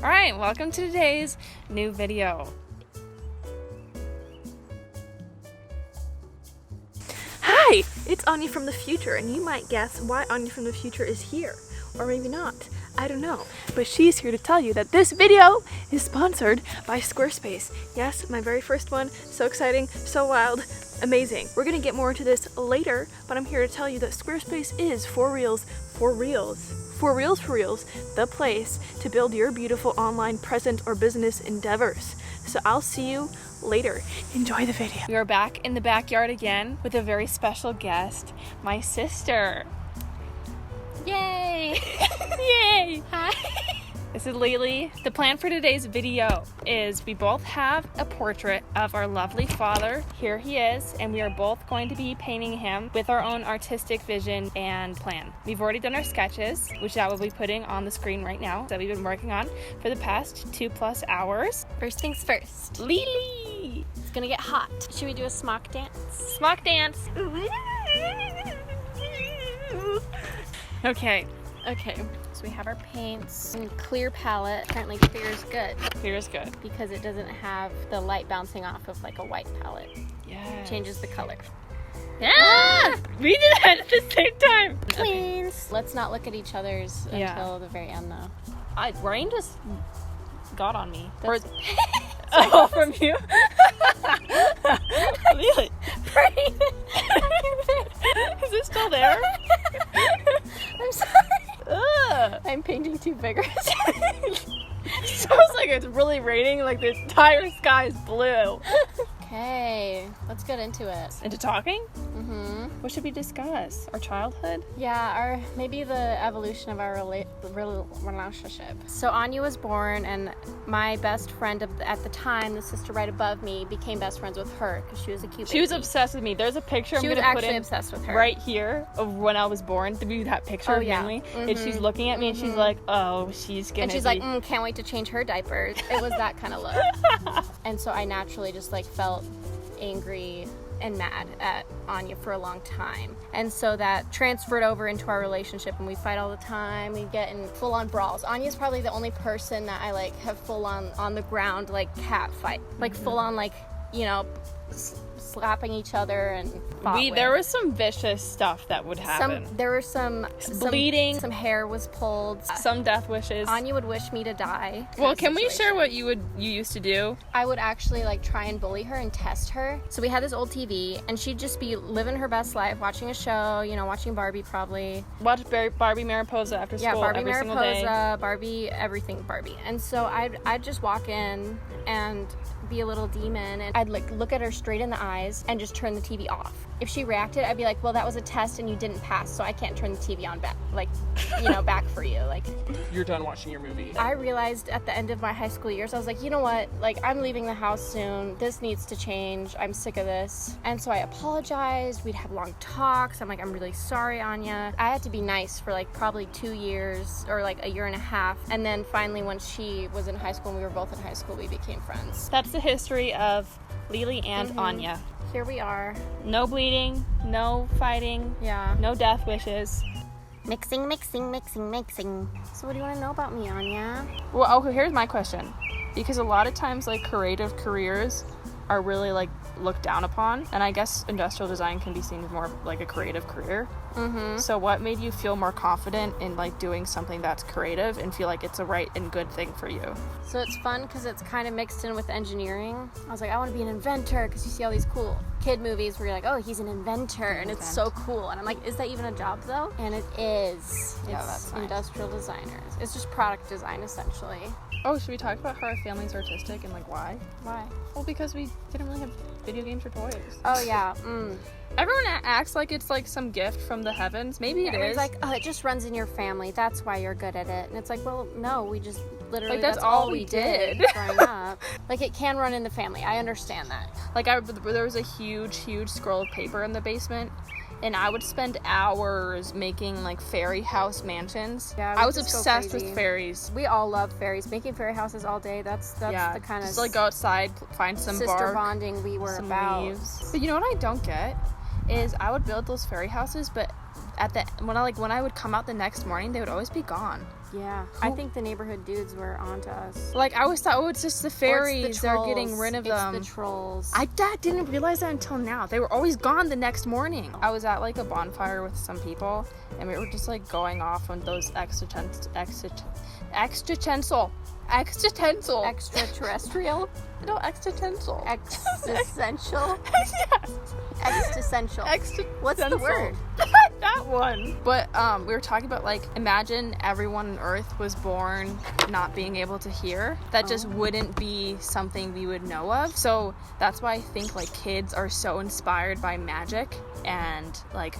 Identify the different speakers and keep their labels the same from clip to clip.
Speaker 1: Alright, welcome to today's new video.
Speaker 2: Hi, it's Anya from the future, and you might guess why Anya from the future is here. Or maybe not, I don't know. But she's here to tell you that this video is sponsored by Squarespace. Yes, my very first one, so exciting, so wild, amazing. We're gonna get more into this later, but I'm here to tell you that Squarespace is for reals, the place to build your beautiful online present or business endeavors. So I'll see you later. Enjoy the video.
Speaker 1: We are back in the backyard again with a very special guest, my sister.
Speaker 2: Yay!
Speaker 1: Yay!
Speaker 2: Hi!
Speaker 1: This is Lily. The plan for today's video is we both have a portrait of our lovely father. Here he is, and we are both going to be painting him with our own artistic vision and plan. We've already done our sketches, which I will be putting on the screen right now, that we've been working on for the past 2+ hours.
Speaker 2: First things first.
Speaker 1: Lily!
Speaker 2: It's gonna get hot. Should we do a smock dance?
Speaker 1: Smock dance! Okay.
Speaker 2: Okay, so we have our paints and clear palette. Apparently clear is good
Speaker 1: Clear is good.
Speaker 2: because it doesn't have the light bouncing off of like a white palette.
Speaker 1: Yeah.
Speaker 2: Changes the color.
Speaker 1: Ah! We did that at the same time.
Speaker 2: Twins! Let's not look at each other's
Speaker 1: Yeah.
Speaker 2: until the very end though.
Speaker 1: Rain just got on me. Or
Speaker 2: That's-
Speaker 1: oh, from you? Really?
Speaker 2: Rain!
Speaker 1: Is it still there?
Speaker 2: I'm sorry.
Speaker 1: Ugh.
Speaker 2: I'm painting too vigorous.
Speaker 1: Sounds like it's really raining, like the entire sky is blue.
Speaker 2: Okay, let's get into it.
Speaker 1: Into talking?
Speaker 2: Mm-hmm.
Speaker 1: What should we discuss? Our childhood?
Speaker 2: Yeah, maybe the evolution of our relationship. So Anya was born, and my best friend at the time, the sister right above me, became best friends with her because she was a cute
Speaker 1: She was
Speaker 2: baby.
Speaker 1: obsessed with me. There's a picture
Speaker 2: She
Speaker 1: I'm
Speaker 2: was
Speaker 1: going to put
Speaker 2: actually
Speaker 1: in
Speaker 2: obsessed with her.
Speaker 1: right here of when I was born. To be that picture
Speaker 2: Oh, yeah.
Speaker 1: mainly. And she's looking at me and she's like, oh, she's gonna
Speaker 2: And she's
Speaker 1: be...
Speaker 2: like, can't wait to change her diapers. It was that kind of look. And so I naturally just like felt angry and mad at Anya for a long time. And so that transferred over into our relationship, and we fight all the time. We get in full-on brawls. Anya's probably the only person that I like have full-on the ground like cat fight. Like full-on like, you know, slapping each other and
Speaker 1: There was some vicious stuff that would happen.
Speaker 2: there were some
Speaker 1: bleeding.
Speaker 2: some hair was pulled.
Speaker 1: Some death wishes.
Speaker 2: Anya would wish me to die.
Speaker 1: Well, can we
Speaker 2: situation.
Speaker 1: share what you used to do?
Speaker 2: I would actually like try and bully her and test her. So we had this old TV, and she'd just be living her best life, watching a show, you know, watching Barbie probably.
Speaker 1: Watch Barbie Mariposa after school
Speaker 2: Yeah, Barbie
Speaker 1: every single day.
Speaker 2: Mariposa, Barbie, everything Barbie. And so I'd just walk in and be a little demon, and I'd like look at her straight in the eyes and just turn the TV off. If she reacted, I'd be like, well, that was a test and you didn't pass, so I can't turn the TV on back, like, you know, back for you. Like,
Speaker 1: You're done watching your movie.
Speaker 2: I realized at the end of my high school years, I was like, you know what? Like, I'm leaving the house soon. This needs to change. I'm sick of this. And so I apologized. We'd have long talks. I'm like, I'm really sorry, Anya. I had to be nice for like probably 2 years or like a year and a half. And then finally, when she was in high school and we were both in high school, we became friends.
Speaker 1: That's the history of Lily and Anya.
Speaker 2: Here we are.
Speaker 1: No bleeding, no fighting,
Speaker 2: Yeah.
Speaker 1: no death wishes.
Speaker 2: Mixing. So what do you want to know about me, Anya?
Speaker 1: Well, okay, here's my question. Because a lot of times, like, creative careers are really, like, looked down upon. And I guess industrial design can be seen as more like a creative career.
Speaker 2: Mm-hmm.
Speaker 1: So what made you feel more confident in, like, doing something that's creative and feel like it's a right and good thing for you?
Speaker 2: So it's fun because it's kind of mixed in with engineering. I was like, I want to be an inventor, because you see all these cool kid movies where you're like, oh, he's an inventor, and it's so cool. And I'm like, is that even a job though? And it is.
Speaker 1: Yeah,
Speaker 2: It's
Speaker 1: that's nice.
Speaker 2: industrial designers. It's just product design essentially.
Speaker 1: Oh, should we talk about how our family's artistic and, like, why?
Speaker 2: Why?
Speaker 1: Well, because we didn't really have video games or toys.
Speaker 2: Oh yeah.
Speaker 1: Everyone acts like it's, like, some gift from the heavens. Maybe it
Speaker 2: It's
Speaker 1: is.
Speaker 2: like, oh, it just runs in your family. That's why you're good at it. And it's like, well, no, we just literally
Speaker 1: Like, that's all we
Speaker 2: did
Speaker 1: did.
Speaker 2: growing up. Like, it can run in the family. I understand that.
Speaker 1: Like, there was a huge scroll of paper in the basement, and I would spend hours making, like, fairy house mansions.
Speaker 2: Yeah,
Speaker 1: I
Speaker 2: we
Speaker 1: was
Speaker 2: just go
Speaker 1: obsessed
Speaker 2: crazy.
Speaker 1: with fairies.
Speaker 2: We all love fairies. Making fairy houses all day. That's the kind of
Speaker 1: just, like, go outside, find some
Speaker 2: sister
Speaker 1: bark,
Speaker 2: bonding we were
Speaker 1: some
Speaker 2: about.
Speaker 1: leaves. But you know what I don't get is I would build those fairy houses, but when I would come out the next morning, they would always be gone.
Speaker 2: Yeah. I think the neighborhood dudes were onto us.
Speaker 1: Like, I always thought, oh, it's just the fairies. They're getting rid of them.
Speaker 2: It's the trolls.
Speaker 1: I didn't realize that until now. They were always gone the next morning. I was at like a bonfire with some people, and we were just like going off on those extraterrestrial.
Speaker 2: Extraterrestrial?
Speaker 1: No, existential.
Speaker 2: Existential?
Speaker 1: Yes.
Speaker 2: Existential. What's the word?
Speaker 1: That one. But we were talking about, like, imagine everyone on Earth was born not being able to hear. That just wouldn't be something we would know of. So that's why I think, like, kids are so inspired by magic and, like,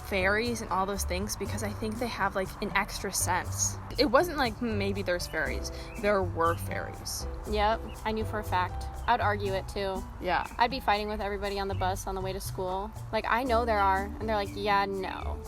Speaker 1: fairies and all those things, because I think they have like an extra sense. It wasn't like maybe there's fairies. There were fairies.
Speaker 2: Yep, I knew for a fact. I'd argue it too.
Speaker 1: Yeah.
Speaker 2: I'd be fighting with everybody on the bus on the way to school. Like, I know there are, and they're like, yeah, no.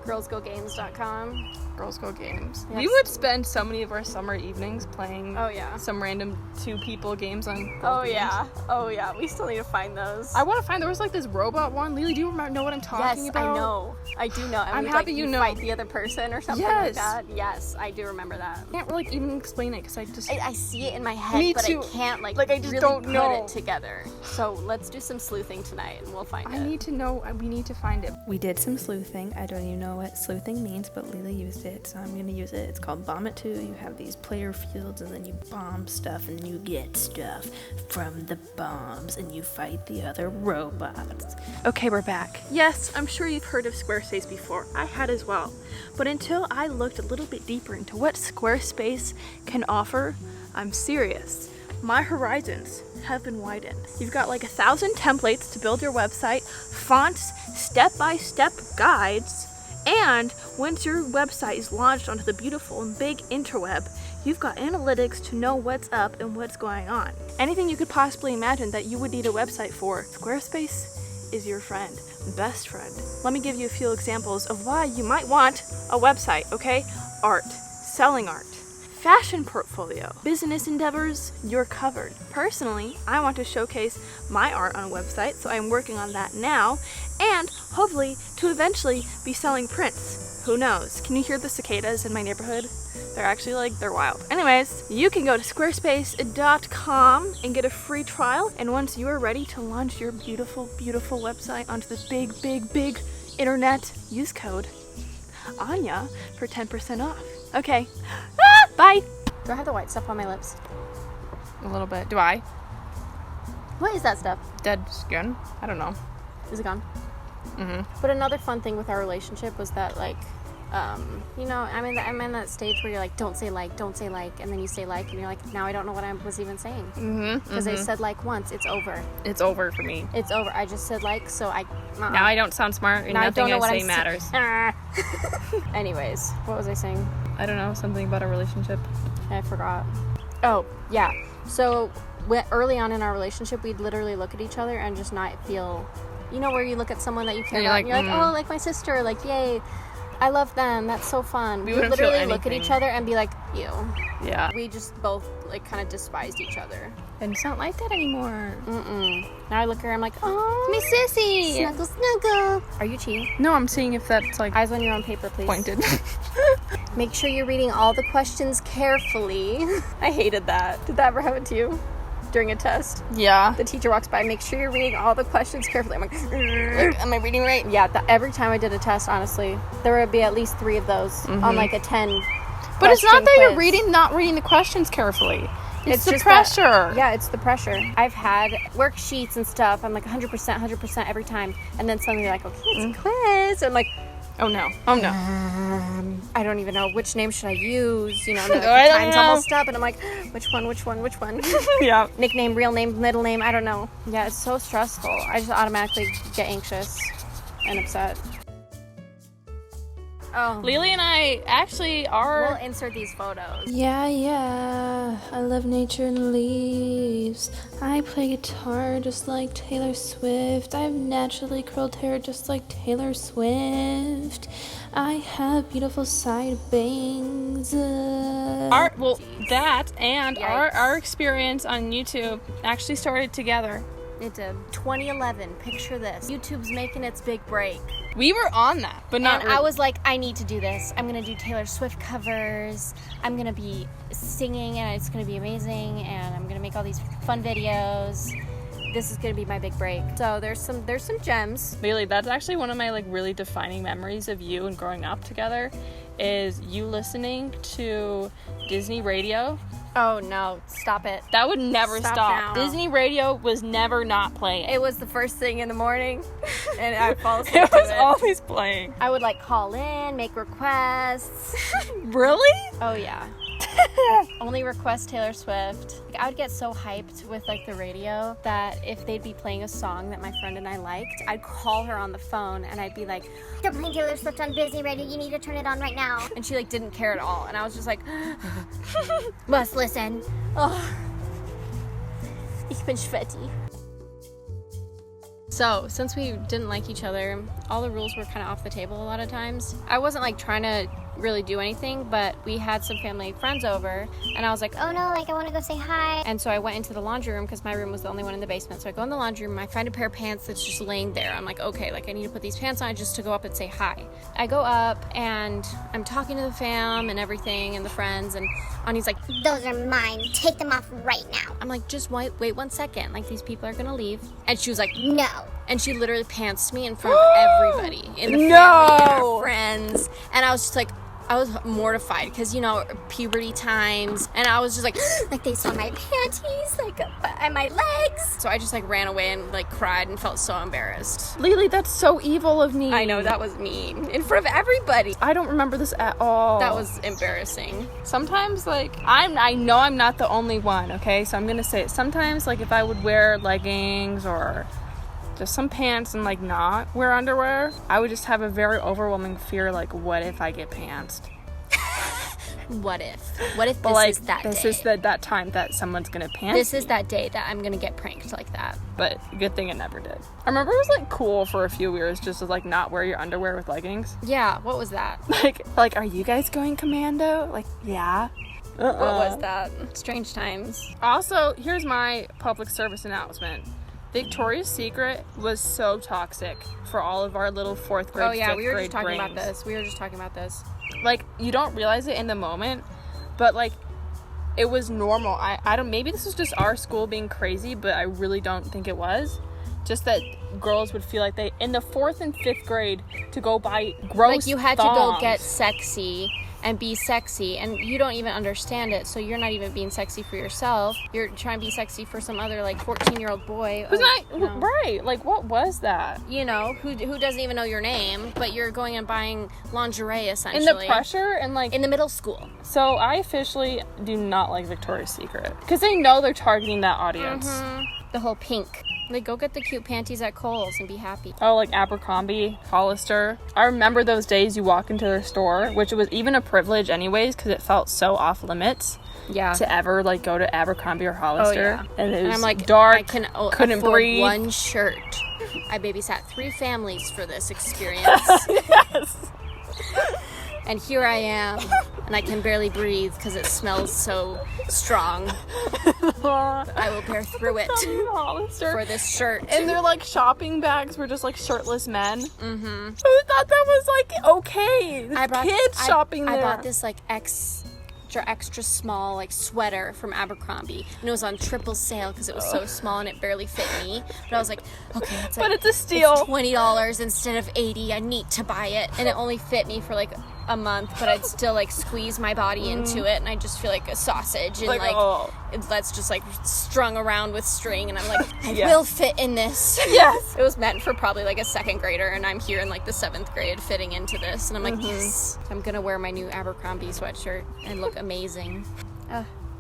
Speaker 2: GirlsGoGames.com.
Speaker 1: Girls Go Games.
Speaker 2: Yes.
Speaker 1: We would spend so many of our summer evenings playing some random 2 people games on Girls Games.
Speaker 2: Oh yeah, we still need to find those.
Speaker 1: I want to find, there was like this robot one. Lily, do you know what I'm talking about?
Speaker 2: Yes, I know. I do know. And
Speaker 1: I'm
Speaker 2: we,
Speaker 1: happy
Speaker 2: like,
Speaker 1: you know.
Speaker 2: Fight the other person or something like that. Yes, I do remember that.
Speaker 1: I can't really even explain it because
Speaker 2: I see it in my head,
Speaker 1: Me
Speaker 2: but
Speaker 1: too.
Speaker 2: I can't like
Speaker 1: I just
Speaker 2: really
Speaker 1: don't
Speaker 2: put
Speaker 1: know
Speaker 2: it together. So let's do some sleuthing tonight and we'll find it.
Speaker 1: I need to know. We need to find it.
Speaker 3: We did some sleuthing. I don't even know what sleuthing means, but Lila used it, so I'm going to use it. It's called Bomb It 2. You have these player fields, and then you bomb stuff, and then you get stuff from the bombs, and you fight the other robots.
Speaker 1: Okay, we're back. Yes, I'm sure you've heard of Squarespace before. I had as well. But until I looked a little bit deeper into what Squarespace can offer, I'm serious. My horizons have been widened. You've got like 1,000 templates to build your website, fonts, step-by-step guides, and once your website is launched onto the beautiful and big interweb, you've got analytics to know what's up and what's going on. Anything you could possibly imagine that you would need a website for, Squarespace is your friend, best friend. Let me give you a few examples of why you might want a website, okay? Art, selling art, fashion portfolio, business endeavors, you're covered. Personally, I want to showcase my art on a website, so I'm working on that now, and hopefully to eventually be selling prints. Who knows? Can you hear the cicadas in my neighborhood? They're actually they're wild. Anyways, you can go to squarespace.com and get a free trial, and once you are ready to launch your beautiful, beautiful website onto this big, big, big internet, use code Anya for 10% off. Okay. Bye.
Speaker 2: Do I have the white stuff on my lips?
Speaker 1: A little bit. Do I?
Speaker 2: What is that stuff?
Speaker 1: Dead skin? I don't know.
Speaker 2: Is it gone?
Speaker 1: Mm-hmm.
Speaker 2: But another fun thing with our relationship was that, like, you know, I'm in that stage where you're like, don't say like, and then you say like, and you're like, now I don't know what I was even saying.
Speaker 1: Mm-hmm.
Speaker 2: Because I said like once, it's over.
Speaker 1: It's over for me.
Speaker 2: It's over. I just said like, so I...
Speaker 1: Now I don't sound smart, and
Speaker 2: now
Speaker 1: nothing I say
Speaker 2: I'm
Speaker 1: matters.
Speaker 2: Anyways, what was I saying?
Speaker 1: I don't know, something about a relationship.
Speaker 2: I forgot. Oh, yeah. So early on in our relationship, we'd literally look at each other and just not feel... You know, where you look at someone that you care about, and you're like, oh, like my sister, like, yay, I love them, that's so fun. We literally look at each other and be like, ew.
Speaker 1: Yeah.
Speaker 2: We just both, like, kind of despised each other.
Speaker 1: And it's not like that anymore.
Speaker 2: Now I look at her, I'm like, oh,
Speaker 1: me sissy.
Speaker 2: snuggle, snuggle. Are you cheating?
Speaker 1: No, I'm seeing if that's, like,
Speaker 2: Eyes on your own paper, please.
Speaker 1: pointed.
Speaker 2: Make sure you're reading all the questions carefully. I hated that. Did that ever happen to you? During a test?
Speaker 1: Yeah.
Speaker 2: The teacher walks by, make sure you're reading all the questions carefully. I'm like, am I reading right? Yeah, every time I did a test, honestly, there would be at least 3 of those on like a 10.
Speaker 1: But it's not that
Speaker 2: quiz.
Speaker 1: you're not reading the questions carefully. It's the
Speaker 2: just
Speaker 1: pressure.
Speaker 2: Yeah, it's the pressure. I've had worksheets and stuff. I'm like 100% every time. And then suddenly you're like, okay, it's a quiz. I'm like,
Speaker 1: oh no. Oh no.
Speaker 2: I don't even know which name should I use. You know,
Speaker 1: I
Speaker 2: the
Speaker 1: don't
Speaker 2: time's
Speaker 1: know.
Speaker 2: almost up. And I'm like, which one?
Speaker 1: Yeah.
Speaker 2: Nickname, real name, middle name, I don't know. Yeah, it's so stressful. I just automatically get anxious and upset. Oh.
Speaker 1: Lily and I actually are...
Speaker 2: We'll insert these photos.
Speaker 3: Yeah, I love nature and leaves. I play guitar just like Taylor Swift. I have naturally curled hair just like Taylor Swift. I have beautiful side bangs.
Speaker 1: That and
Speaker 2: Yikes.
Speaker 1: our experience on YouTube actually started together.
Speaker 2: It did. 2011, picture this. YouTube's making its big break.
Speaker 1: We were on that, but not
Speaker 2: And I was like, I need to do this. I'm going to do Taylor Swift covers. I'm going to be singing, and it's going to be amazing. And I'm going to make all these fun videos. This is going to be my big break. So there's some gems.
Speaker 1: Lily, that's actually one of my like really defining memories of you and growing up together is you listening to Disney radio.
Speaker 2: Oh, no. Stop it.
Speaker 1: That would never stop.
Speaker 2: now.
Speaker 1: Disney radio was never not playing.
Speaker 2: It was the first thing in the morning, and I'd fall asleep
Speaker 1: It
Speaker 2: to
Speaker 1: was
Speaker 2: it.
Speaker 1: always playing.
Speaker 2: I would like call in, make requests.
Speaker 1: Really?
Speaker 2: Oh, yeah. Only request Taylor Swift. Like, I would get so hyped with like the radio that if they'd be playing a song that my friend and I liked, I'd call her on the phone and I'd be like,
Speaker 4: They're playing Taylor Swift on Disney Radio. You need to turn it on right now.
Speaker 2: and she like didn't care at all. And I was just like,
Speaker 4: Must listen.
Speaker 2: oh, ich bin Schwetti. So, since we didn't like each other, all the rules were kind of off the table a lot of times. I wasn't like trying to really do anything, but we had some family friends over, and I was like,
Speaker 4: Oh no, like I want to go say hi.
Speaker 2: and so I went into the laundry room because my room was the only one in the basement. So I go in the laundry room, I find a pair of pants that's just laying there. I'm like, okay, like I need to put these pants on just to go up and say hi. I go up and I'm talking to the fam and everything and the friends, and Ani's like,
Speaker 4: Those are mine. Take them off right now.
Speaker 2: I'm like, just wait 1 second. Like these people are gonna leave. And she was like,
Speaker 4: No.
Speaker 2: and she literally pantsed me in front of everybody in the family and
Speaker 1: No!
Speaker 2: our friends. And I was just like, I was mortified because, you know, puberty times. And I was just like,
Speaker 4: Like they saw my panties, like and my legs.
Speaker 2: so I just like ran away and like cried and felt so embarrassed.
Speaker 1: Lily, that's so evil of me.
Speaker 2: I know, that was mean. In front of everybody.
Speaker 1: I don't remember this at all.
Speaker 2: That was embarrassing.
Speaker 1: sometimes like I know I'm not the only one, okay? So I'm gonna say it. Sometimes like if I would wear leggings or just some pants and like not wear underwear, I would just have a very overwhelming fear like, what if I get pantsed?
Speaker 2: What if? What if this
Speaker 1: But like
Speaker 2: is that
Speaker 1: this
Speaker 2: day?
Speaker 1: is that time that someone's gonna pants
Speaker 2: This
Speaker 1: me.
Speaker 2: is that day that I'm gonna get pranked like that.
Speaker 1: But good thing it never did. I remember it was like cool for a few years just to like not wear your underwear with leggings.
Speaker 2: Yeah, what was that?
Speaker 1: Like are you guys going commando? Like yeah.
Speaker 2: What was that? Strange times.
Speaker 1: Also, here's my public service announcement. Victoria's Secret was so toxic for all of our little 4th grade,
Speaker 2: Oh yeah,
Speaker 1: 5th
Speaker 2: we were
Speaker 1: grade
Speaker 2: just talking about
Speaker 1: brains.
Speaker 2: this. We were just talking about this.
Speaker 1: Like, you don't realize it in the moment, but like, it was normal. I don't, maybe this was just our school being crazy, but I really don't think it was. Just that girls would feel like they, in the 4th and 5th grade, to go buy gross
Speaker 2: Like you had
Speaker 1: thongs.
Speaker 2: to go get sexy and be sexy, and you don't even understand it, so you're not even being sexy for yourself. You're trying to be sexy for some other like 14-year-old boy.
Speaker 1: Who's not,
Speaker 2: no.
Speaker 1: right, like what was that?
Speaker 2: You know, who doesn't even know your name, but you're going and buying lingerie
Speaker 1: In
Speaker 2: essentially.
Speaker 1: the pressure and like,
Speaker 2: in the middle school.
Speaker 1: so I officially do not like Victoria's Secret. Because they know they're targeting that audience.
Speaker 2: The whole pink. Like, go get the cute panties at Kohl's and be happy.
Speaker 1: Oh, like Abercrombie, Hollister. I remember those days you walk into their store, which was even a privilege anyways, because it felt so off limits
Speaker 2: Yeah.
Speaker 1: to ever like go to Abercrombie or Hollister.
Speaker 2: yeah.
Speaker 1: And it was
Speaker 2: And I'm like,
Speaker 1: dark,
Speaker 2: I can
Speaker 1: couldn't
Speaker 2: afford
Speaker 1: breathe.
Speaker 2: one shirt. I babysat 3 families for this experience.
Speaker 1: Yes.
Speaker 2: And here I am, and I can barely breathe because it smells so strong. I will bear through it
Speaker 1: Hollister.
Speaker 2: for this shirt.
Speaker 1: And their like shopping bags were just like shirtless men. Mm-hmm. Who thought that was like okay? This kids shopping there.
Speaker 2: I bought this like extra small like sweater from Abercrombie, and it was on triple sale because it was so small and it barely fit me. But I was like, okay, it's like,
Speaker 1: But it's a steal.
Speaker 2: It's $20 instead of $80. I need to buy it, and it only fit me for like a month, but I'd still like squeeze my body into it, and I just feel like a sausage, and
Speaker 1: Like,
Speaker 2: like
Speaker 1: oh.
Speaker 2: that's just like strung around with string, and I'm like, I
Speaker 1: Yes.
Speaker 2: will fit in this.
Speaker 1: Yes.
Speaker 2: It was meant for probably like a 2nd grader, and I'm here in like the 7th grade fitting into this, and I'm like, yes, I'm gonna wear my new Abercrombie sweatshirt and look amazing.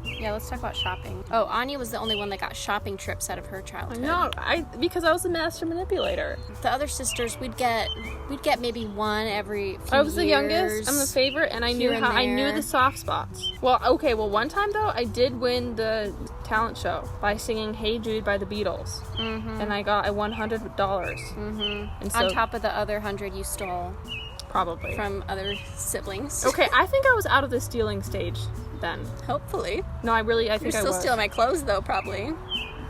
Speaker 2: Yeah, let's talk about shopping. Oh, Anya was the only one that got shopping trips out of her childhood.
Speaker 1: No, because I was a master manipulator.
Speaker 2: The other sisters, we'd get maybe one every few
Speaker 1: I was the youngest.
Speaker 2: years.
Speaker 1: I'm the favorite, and I knew
Speaker 2: here and
Speaker 1: I knew
Speaker 2: there.
Speaker 1: the soft spots. Well, okay. Well, one time though, I did win the talent show by singing "Hey Jude" by the Beatles, and I got a $100. And so,
Speaker 2: On top of the other 100 you stole
Speaker 1: probably.
Speaker 2: from other siblings.
Speaker 1: Okay, I think I was out of the stealing stage then.
Speaker 2: Hopefully.
Speaker 1: No, I think
Speaker 2: You're
Speaker 1: I
Speaker 2: still
Speaker 1: was.
Speaker 2: stealing my clothes though, probably.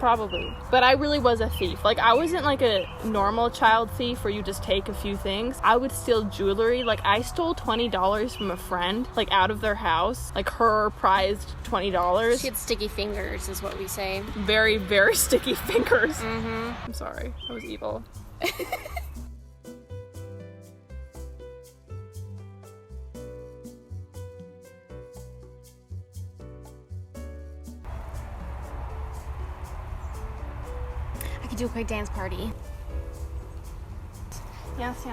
Speaker 1: Probably. But I really was a thief. Like, I wasn't like a normal child thief where you just take a few things. I would steal jewelry. Like, I stole $20 from a friend, like, out of their house. Like, her prized $20.
Speaker 2: She had sticky fingers, is what we say.
Speaker 1: Very, very sticky fingers. I'm sorry. I was evil.
Speaker 2: I could do a quick dance party.
Speaker 1: Yes.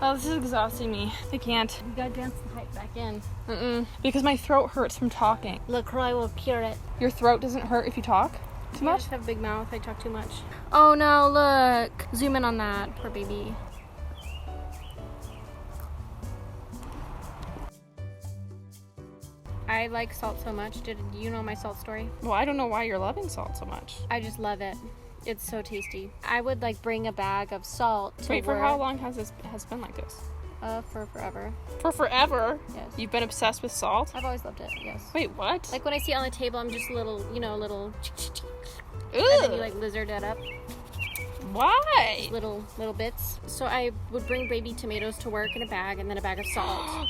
Speaker 1: Oh, this is exhausting me. I can't.
Speaker 2: You gotta dance the hype back in.
Speaker 1: Because my throat hurts from talking.
Speaker 2: LaCroix will cure it.
Speaker 1: Your throat doesn't hurt if you talk too
Speaker 2: I
Speaker 1: much?
Speaker 2: just have a big mouth. I talk too much. Oh no, look. Zoom in on that. Poor baby. I like salt so much. Did you know my salt story?
Speaker 1: Well, I don't know why you're loving salt so much.
Speaker 2: I just love it. It's so tasty. I would like bring a bag of salt to
Speaker 1: Wait, for
Speaker 2: work.
Speaker 1: how long has been like this?
Speaker 2: For forever.
Speaker 1: For forever?
Speaker 2: Yes.
Speaker 1: You've been obsessed with salt?
Speaker 2: I've always loved it. Yes.
Speaker 1: Wait, what?
Speaker 2: Like when I see it on the table, I'm just a little, little.
Speaker 1: Ew.
Speaker 2: And then you like lizard it up,
Speaker 1: Why?
Speaker 2: little bits. So I would bring baby tomatoes to work in a bag, and then a bag of salt.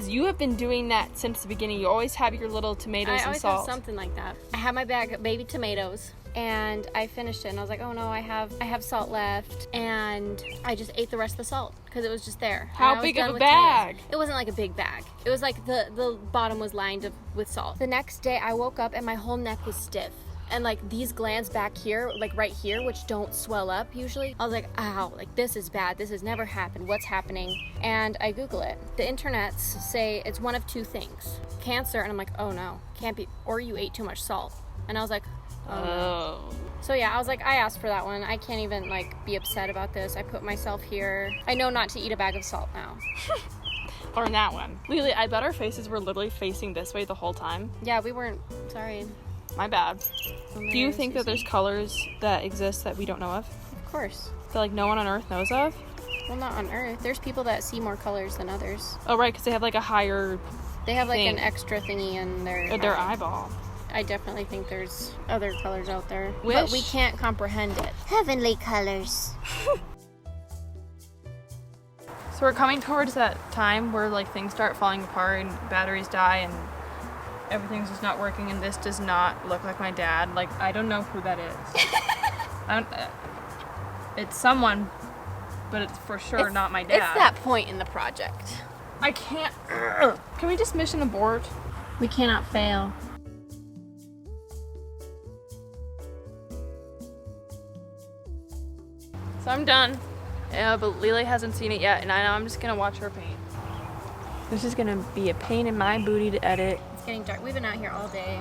Speaker 1: You have been doing that since the beginning. You always have your little tomatoes
Speaker 2: I
Speaker 1: and
Speaker 2: always
Speaker 1: salt.
Speaker 2: have something like that. I had my bag of baby tomatoes, and I finished it, and I was like, oh no, I have salt left, and I just ate the rest of the salt because it was just there.
Speaker 1: How
Speaker 2: And I was
Speaker 1: big of
Speaker 2: done
Speaker 1: a
Speaker 2: with tomatoes.
Speaker 1: bag?
Speaker 2: It wasn't like a big bag. It was like the bottom was lined with salt. The next day, I woke up and my whole neck was stiff. And like these glands back here, like right here, which don't swell up usually, I was like, ow, like this is bad. This has never happened. What's happening? And I Google it. The internets say it's one of two things: cancer, and I'm like, oh no, can't be, or you ate too much salt. And I was like, oh no.
Speaker 1: Oh.
Speaker 2: So yeah, I was like, I asked for that one. I can't even like be upset about this. I put myself here. I know not to eat a bag of salt now.
Speaker 1: Or in that one. Lily, I bet our faces were literally facing this way the whole time.
Speaker 2: Yeah, we weren't, sorry.
Speaker 1: My bad. Do you think that there's colors that exist that we don't know of?
Speaker 2: Of course.
Speaker 1: That like no one on Earth knows of?
Speaker 2: Well, not on Earth. There's people that see more colors than others.
Speaker 1: Oh, right, because they have like a higher
Speaker 2: They have like
Speaker 1: thing.
Speaker 2: an extra thingy in
Speaker 1: their eyeball.
Speaker 2: I definitely think there's other colors out there.
Speaker 1: Wish.
Speaker 2: But we can't comprehend it.
Speaker 4: Heavenly colors.
Speaker 1: So we're coming towards that time where like things start falling apart and batteries die and everything's just not working, and this does not look like my dad. Like, I don't know who that is. It's someone, but it's for sure not my dad.
Speaker 2: It's that point in the project.
Speaker 1: I can't. Can we just mission abort?
Speaker 2: We cannot fail.
Speaker 1: So I'm done. But Lily hasn't seen it yet, and I know I'm just gonna watch her paint. This is gonna be a pain in my booty to edit.
Speaker 2: It's getting dark. We've been out here all day.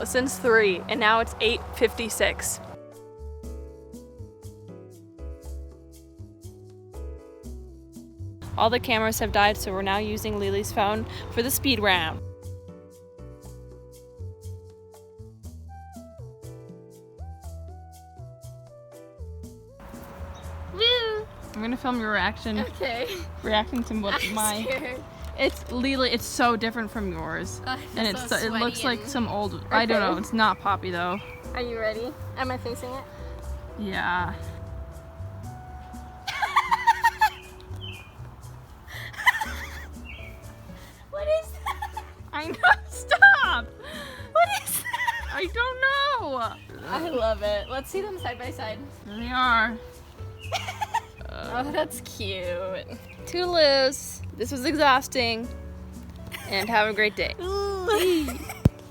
Speaker 1: Since 3, and now it's 8:56. All the cameras have died, so we're now using Lily's phone for the speed round.
Speaker 2: Woo!
Speaker 1: I'm gonna film your reaction.
Speaker 2: Okay.
Speaker 1: Reacting to what
Speaker 2: I'm
Speaker 1: my.
Speaker 2: scared.
Speaker 1: It's Lily. It's so different from yours,
Speaker 2: I feel
Speaker 1: and
Speaker 2: so
Speaker 1: it looks
Speaker 2: sweaty
Speaker 1: like
Speaker 2: and-
Speaker 1: some old. I don't know.
Speaker 2: Okay.
Speaker 1: It's not Poppy though.
Speaker 2: Are you ready? Am I facing it?
Speaker 1: Yeah.
Speaker 2: What is that?
Speaker 1: I know. Stop. What is that? I don't know.
Speaker 2: I love it. Let's see them side by side.
Speaker 1: There they are.
Speaker 2: Oh, that's cute.
Speaker 1: Toodaloos. This was exhausting. And have a great day.